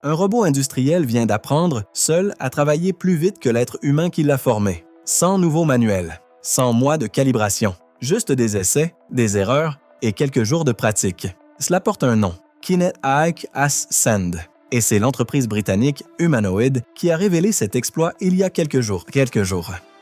Un robot industriel vient d'apprendre, seul, à travailler plus vite que l'être humain qui l'a formé. Sans nouveau manuel, sans mois de calibration, juste des essais, des erreurs et quelques jours de pratique. Cela porte un nom, Kinetic Ascend. Et c'est l'entreprise britannique Humanoid qui a révélé cet exploit il y a quelques jours.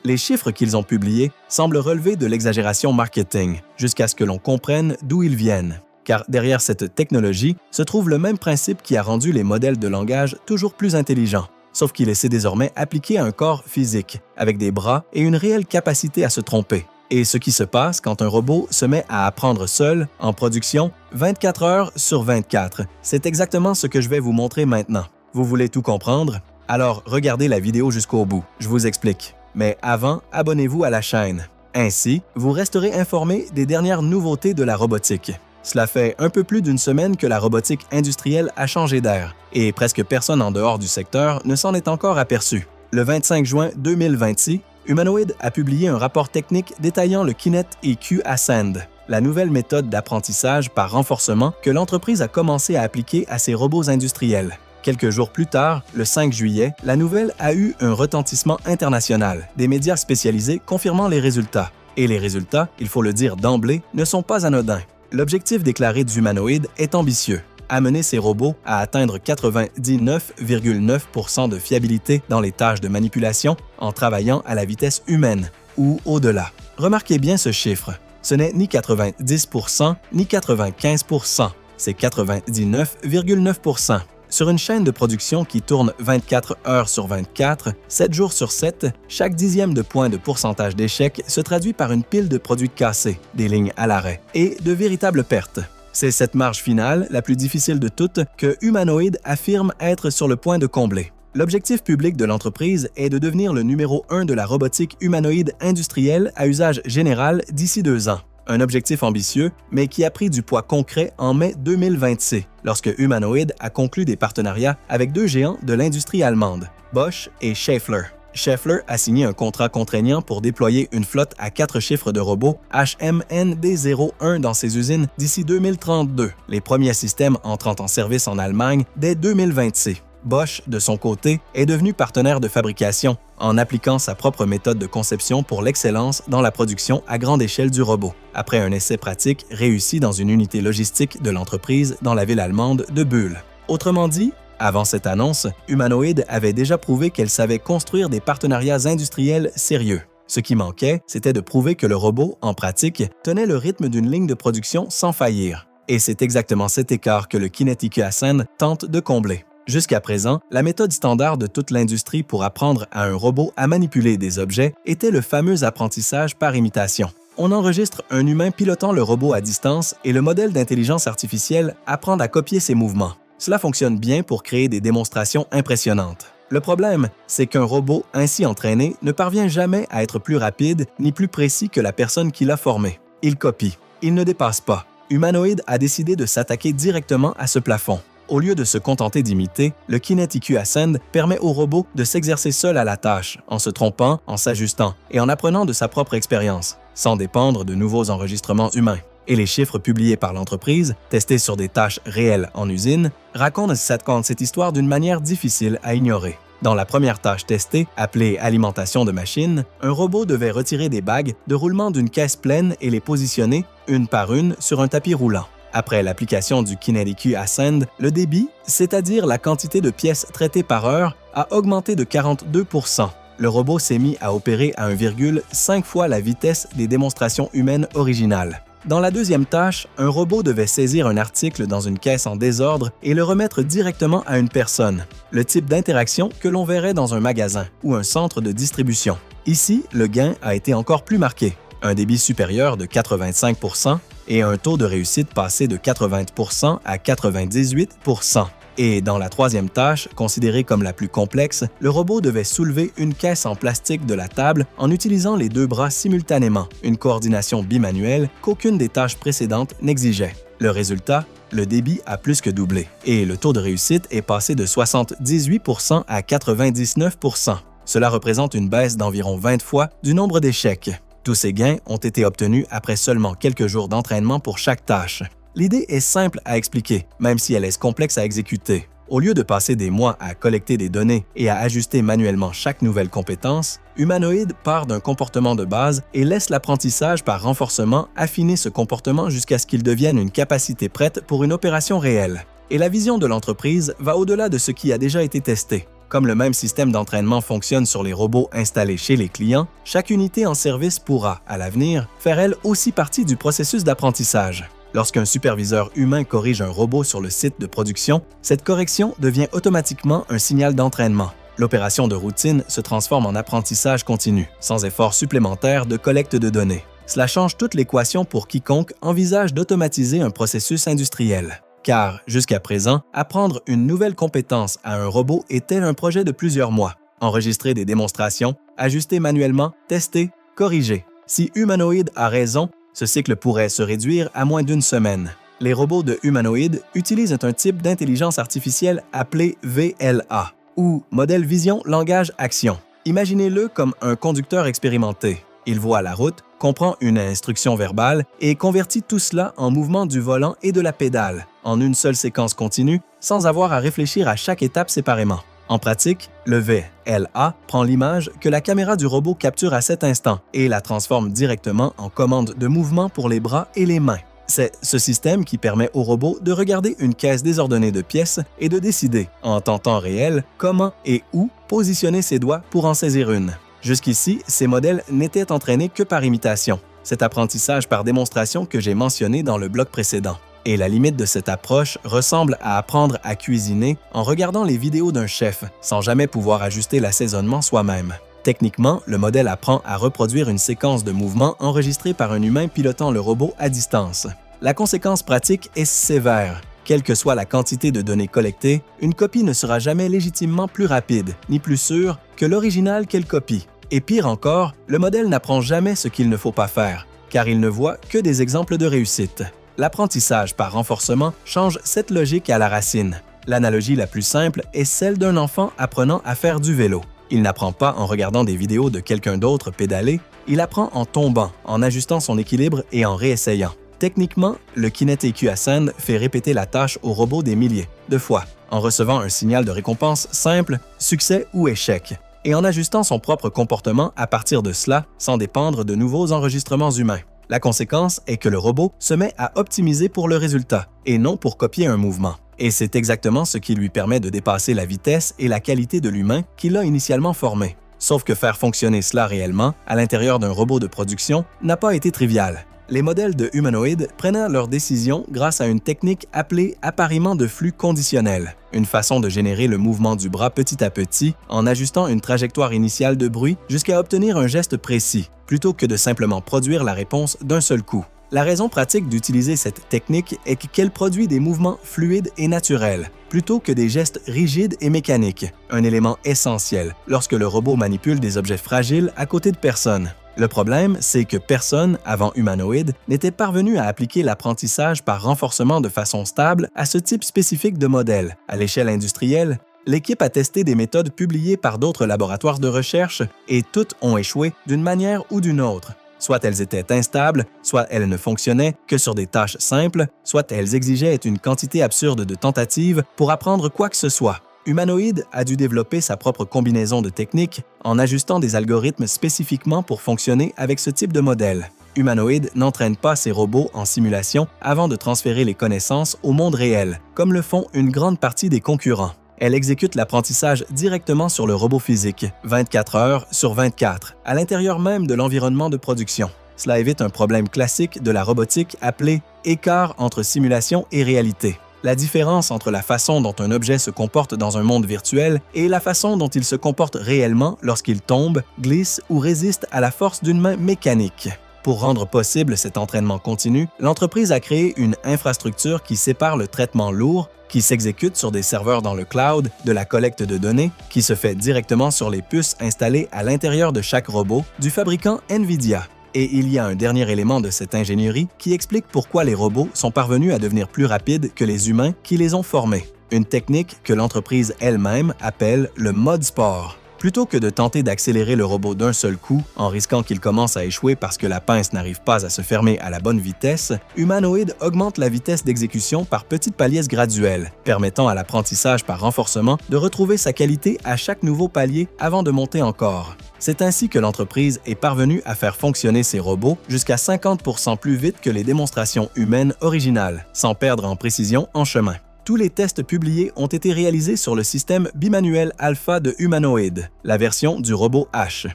Les chiffres qu'ils ont publiés semblent relever de l'exagération marketing, jusqu'à ce que l'on comprenne d'où ils viennent. Car derrière cette technologie se trouve le même principe qui a rendu les modèles de langage toujours plus intelligents, sauf qu'il essaie désormais appliqué à un corps physique, avec des bras et une réelle capacité à se tromper. Et ce qui se passe quand un robot se met à apprendre seul, en production, 24 heures sur 24. C'est exactement ce que je vais vous montrer maintenant. Vous voulez tout comprendre? Alors regardez la vidéo jusqu'au bout, je vous explique. Mais avant, abonnez-vous à la chaîne. Ainsi, vous resterez informé des dernières nouveautés de la robotique. Cela fait un peu plus d'une semaine que la robotique industrielle a changé d'air, et presque personne en dehors du secteur ne s'en est encore aperçu. Le 25 juin 2026, Humanoid a publié un rapport technique détaillant le Kinetic Ascend, la nouvelle méthode d'apprentissage par renforcement que l'entreprise a commencé à appliquer à ses robots industriels. Quelques jours plus tard, le 5 juillet, la nouvelle a eu un retentissement international, des médias spécialisés confirmant les résultats. Et les résultats, il faut le dire d'emblée, ne sont pas anodins. L'objectif déclaré d'Humanoid est ambitieux. Amener ces robots à atteindre 99,9% de fiabilité dans les tâches de manipulation en travaillant à la vitesse humaine ou au-delà. Remarquez bien ce chiffre. Ce n'est ni 90% ni 95%, c'est 99,9%. Sur une chaîne de production qui tourne 24 heures sur 24, 7 jours sur 7, chaque dixième de point de pourcentage d'échec se traduit par une pile de produits cassés, des lignes à l'arrêt et de véritables pertes. C'est cette marge finale, la plus difficile de toutes, que Humanoid affirme être sur le point de combler. L'objectif public de l'entreprise est de devenir le numéro 1 de la robotique humanoïde industrielle à usage général d'ici 2 ans. Un objectif ambitieux, mais qui a pris du poids concret en mai 2026, lorsque Humanoid a conclu des partenariats avec 2 géants de l'industrie allemande, Bosch et Schaeffler. Schaeffler a signé un contrat contraignant pour déployer une flotte à 4 chiffres de robots HMND01 dans ses usines d'ici 2032, les premiers systèmes entrant en service en Allemagne dès 2026. Bosch, de son côté, est devenu partenaire de fabrication en appliquant sa propre méthode de conception pour l'excellence dans la production à grande échelle du robot, après un essai pratique réussi dans une unité logistique de l'entreprise dans la ville allemande de Buhl. Autrement dit, avant cette annonce, Humanoid avait déjà prouvé qu'elle savait construire des partenariats industriels sérieux. Ce qui manquait, c'était de prouver que le robot, en pratique, tenait le rythme d'une ligne de production sans faillir. Et c'est exactement cet écart que le Kinetic Ascend tente de combler. Jusqu'à présent, la méthode standard de toute l'industrie pour apprendre à un robot à manipuler des objets était le fameux apprentissage par imitation. On enregistre un humain pilotant le robot à distance et le modèle d'intelligence artificielle apprend à copier ses mouvements. Cela fonctionne bien pour créer des démonstrations impressionnantes. Le problème, c'est qu'un robot ainsi entraîné ne parvient jamais à être plus rapide ni plus précis que la personne qui l'a formé. Il copie, il ne dépasse pas. Humanoid a décidé de s'attaquer directement à ce plafond. Au lieu de se contenter d'imiter, le Kinetic Ascend permet au robot de s'exercer seul à la tâche, en se trompant, en s'ajustant et en apprenant de sa propre expérience, sans dépendre de nouveaux enregistrements humains. Et les chiffres publiés par l'entreprise, testés sur des tâches réelles en usine, racontent cette histoire d'une manière difficile à ignorer. Dans la première tâche testée, appelée alimentation de machine, un robot devait retirer des bagues de roulement d'une caisse pleine et les positionner, une par une, sur un tapis roulant. Après l'application du Kinetic Ascend, le débit, c'est-à-dire la quantité de pièces traitées par heure, a augmenté de 42%. Le robot s'est mis à opérer à 1,5 fois la vitesse des démonstrations humaines originales. Dans la deuxième tâche, un robot devait saisir un article dans une caisse en désordre et le remettre directement à une personne, le type d'interaction que l'on verrait dans un magasin ou un centre de distribution. Ici, le gain a été encore plus marqué, un débit supérieur de 85% et un taux de réussite passé de 80% à 98%. Et dans la troisième tâche, considérée comme la plus complexe, le robot devait soulever une caisse en plastique de la table en utilisant les 2 bras simultanément, une coordination bimanuelle qu'aucune des tâches précédentes n'exigeait. Le résultat, le débit a plus que doublé et le taux de réussite est passé de 78% à 99%. Cela représente une baisse d'environ 20 fois du nombre d'échecs. Tous ces gains ont été obtenus après seulement quelques jours d'entraînement pour chaque tâche. L'idée est simple à expliquer, même si elle est complexe à exécuter. Au lieu de passer des mois à collecter des données et à ajuster manuellement chaque nouvelle compétence, Humanoid part d'un comportement de base et laisse l'apprentissage par renforcement affiner ce comportement jusqu'à ce qu'il devienne une capacité prête pour une opération réelle. Et la vision de l'entreprise va au-delà de ce qui a déjà été testé. Comme le même système d'entraînement fonctionne sur les robots installés chez les clients, chaque unité en service pourra, à l'avenir, faire elle aussi partie du processus d'apprentissage. Lorsqu'un superviseur humain corrige un robot sur le site de production, cette correction devient automatiquement un signal d'entraînement. L'opération de routine se transforme en apprentissage continu, sans effort supplémentaire de collecte de données. Cela change toute l'équation pour quiconque envisage d'automatiser un processus industriel. Car, jusqu'à présent, apprendre une nouvelle compétence à un robot était un projet de plusieurs mois. Enregistrer des démonstrations, ajuster manuellement, tester, corriger. Si Humanoid a raison, ce cycle pourrait se réduire à moins d'une semaine. Les robots de Humanoid utilisent un type d'intelligence artificielle appelé VLA, ou Modèle Vision Langage Action. Imaginez-le comme un conducteur expérimenté. Il voit la route, comprend une instruction verbale et convertit tout cela en mouvement du volant et de la pédale, en une seule séquence continue, sans avoir à réfléchir à chaque étape séparément. En pratique, le VLA prend l'image que la caméra du robot capture à cet instant et la transforme directement en commande de mouvement pour les bras et les mains. C'est ce système qui permet au robot de regarder une caisse désordonnée de pièces et de décider, en temps réel, comment et où positionner ses doigts pour en saisir une. Jusqu'ici, ces modèles n'étaient entraînés que par imitation, cet apprentissage par démonstration que j'ai mentionné dans le bloc précédent. Et la limite de cette approche ressemble à apprendre à cuisiner en regardant les vidéos d'un chef, sans jamais pouvoir ajuster l'assaisonnement soi-même. Techniquement, le modèle apprend à reproduire une séquence de mouvements enregistrée par un humain pilotant le robot à distance. La conséquence pratique est sévère. Quelle que soit la quantité de données collectées, une copie ne sera jamais légitimement plus rapide, ni plus sûre, que l'original qu'elle copie. Et pire encore, le modèle n'apprend jamais ce qu'il ne faut pas faire, car il ne voit que des exemples de réussite. L'apprentissage par renforcement change cette logique à la racine. L'analogie la plus simple est celle d'un enfant apprenant à faire du vélo. Il n'apprend pas en regardant des vidéos de quelqu'un d'autre pédaler, il apprend en tombant, en ajustant son équilibre et en réessayant. Techniquement, le Kinect EQ Ascend fait répéter la tâche au robot des milliers de fois, en recevant un signal de récompense simple, succès ou échec, et en ajustant son propre comportement à partir de cela sans dépendre de nouveaux enregistrements humains. La conséquence est que le robot se met à optimiser pour le résultat, et non pour copier un mouvement. Et c'est exactement ce qui lui permet de dépasser la vitesse et la qualité de l'humain qu'il a initialement formé. Sauf que faire fonctionner cela réellement, à l'intérieur d'un robot de production, n'a pas été trivial. Les modèles de Humanoid prenaient leurs décisions grâce à une technique appelée appariement de flux conditionnel, une façon de générer le mouvement du bras petit à petit en ajustant une trajectoire initiale de bruit jusqu'à obtenir un geste précis, plutôt que de simplement produire la réponse d'un seul coup. La raison pratique d'utiliser cette technique est qu'elle produit des mouvements fluides et naturels, plutôt que des gestes rigides et mécaniques, un élément essentiel lorsque le robot manipule des objets fragiles à côté de personnes. Le problème, c'est que personne, avant Humanoid, n'était parvenu à appliquer l'apprentissage par renforcement de façon stable à ce type spécifique de modèle. À l'échelle industrielle, l'équipe a testé des méthodes publiées par d'autres laboratoires de recherche et toutes ont échoué d'une manière ou d'une autre. Soit elles étaient instables, soit elles ne fonctionnaient que sur des tâches simples, soit elles exigeaient une quantité absurde de tentatives pour apprendre quoi que ce soit. Humanoid a dû développer sa propre combinaison de techniques en ajustant des algorithmes spécifiquement pour fonctionner avec ce type de modèle. Humanoid n'entraîne pas ses robots en simulation avant de transférer les connaissances au monde réel, comme le font une grande partie des concurrents. Elle exécute l'apprentissage directement sur le robot physique, 24 heures sur 24, à l'intérieur même de l'environnement de production. Cela évite un problème classique de la robotique appelé « écart entre simulation et réalité ». La différence entre la façon dont un objet se comporte dans un monde virtuel et la façon dont il se comporte réellement lorsqu'il tombe, glisse ou résiste à la force d'une main mécanique. Pour rendre possible cet entraînement continu, l'entreprise a créé une infrastructure qui sépare le traitement lourd, qui s'exécute sur des serveurs dans le cloud, de la collecte de données, qui se fait directement sur les puces installées à l'intérieur de chaque robot, du fabricant NVIDIA. Et il y a un dernier élément de cette ingénierie qui explique pourquoi les robots sont parvenus à devenir plus rapides que les humains qui les ont formés. Une technique que l'entreprise elle-même appelle le mode sport. Plutôt que de tenter d'accélérer le robot d'un seul coup, en risquant qu'il commence à échouer parce que la pince n'arrive pas à se fermer à la bonne vitesse, Humanoid augmente la vitesse d'exécution par petites paliers graduelles, permettant à l'apprentissage par renforcement de retrouver sa qualité à chaque nouveau palier avant de monter encore. C'est ainsi que l'entreprise est parvenue à faire fonctionner ses robots jusqu'à 50% plus vite que les démonstrations humaines originales, sans perdre en précision en chemin. Tous les tests publiés ont été réalisés sur le système bimanuel alpha de Humanoid, la version du robot H,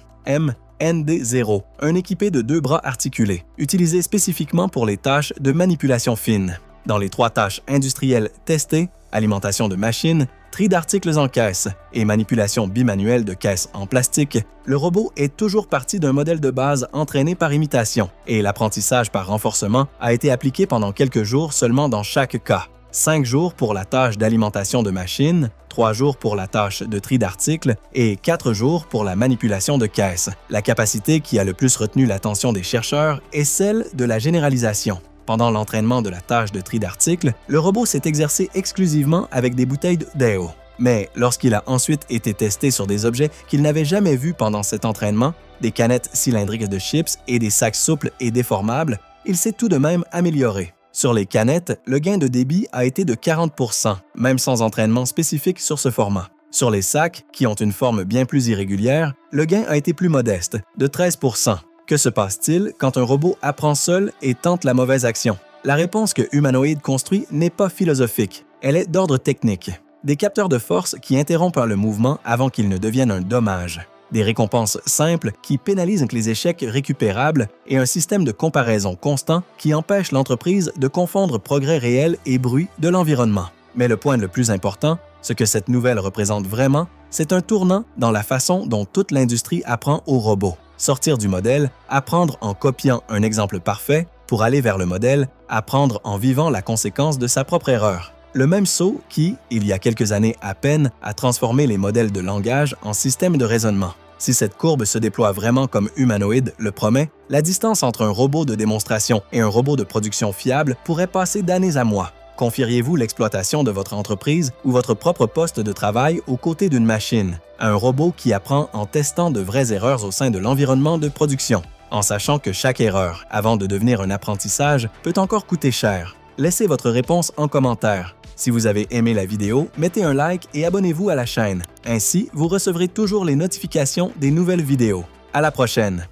MND0, un équipé de 2 bras articulés, utilisé spécifiquement pour les tâches de manipulation fine. Dans les 3 tâches industrielles testées, alimentation de machines, tri d'articles en caisse et manipulation bimanuelle de caisses en plastique, le robot est toujours parti d'un modèle de base entraîné par imitation, et l'apprentissage par renforcement a été appliqué pendant quelques jours seulement dans chaque cas. 5 jours pour la tâche d'alimentation de machines, 3 jours pour la tâche de tri d'articles et 4 jours pour la manipulation de caisses. La capacité qui a le plus retenu l'attention des chercheurs est celle de la généralisation. Pendant l'entraînement de la tâche de tri d'articles, le robot s'est exercé exclusivement avec des bouteilles d'eau. Mais lorsqu'il a ensuite été testé sur des objets qu'il n'avait jamais vus pendant cet entraînement, des canettes cylindriques de chips et des sacs souples et déformables, il s'est tout de même amélioré. Sur les canettes, le gain de débit a été de 40%, même sans entraînement spécifique sur ce format. Sur les sacs, qui ont une forme bien plus irrégulière, le gain a été plus modeste, de 13%. Que se passe-t-il quand un robot apprend seul et tente la mauvaise action? La réponse que Humanoid construit n'est pas philosophique, elle est d'ordre technique. Des capteurs de force qui interrompent le mouvement avant qu'il ne devienne un dommage. Des récompenses simples qui pénalisent les échecs récupérables et un système de comparaison constant qui empêche l'entreprise de confondre progrès réel et bruit de l'environnement. Mais le point le plus important, ce que cette nouvelle représente vraiment, c'est un tournant dans la façon dont toute l'industrie apprend aux robots. Sortir du modèle, apprendre en copiant un exemple parfait, pour aller vers le modèle, apprendre en vivant la conséquence de sa propre erreur. Le même saut qui, il y a quelques années à peine, a transformé les modèles de langage en systèmes de raisonnement. Si cette courbe se déploie vraiment comme Humanoid le promet, la distance entre un robot de démonstration et un robot de production fiable pourrait passer d'années à mois. Confieriez-vous l'exploitation de votre entreprise ou votre propre poste de travail aux côtés d'une machine, à un robot qui apprend en testant de vraies erreurs au sein de l'environnement de production, en sachant que chaque erreur, avant de devenir un apprentissage, peut encore coûter cher? Laissez votre réponse en commentaire. Si vous avez aimé la vidéo, mettez un like et abonnez-vous à la chaîne. Ainsi, vous recevrez toujours les notifications des nouvelles vidéos. À la prochaine!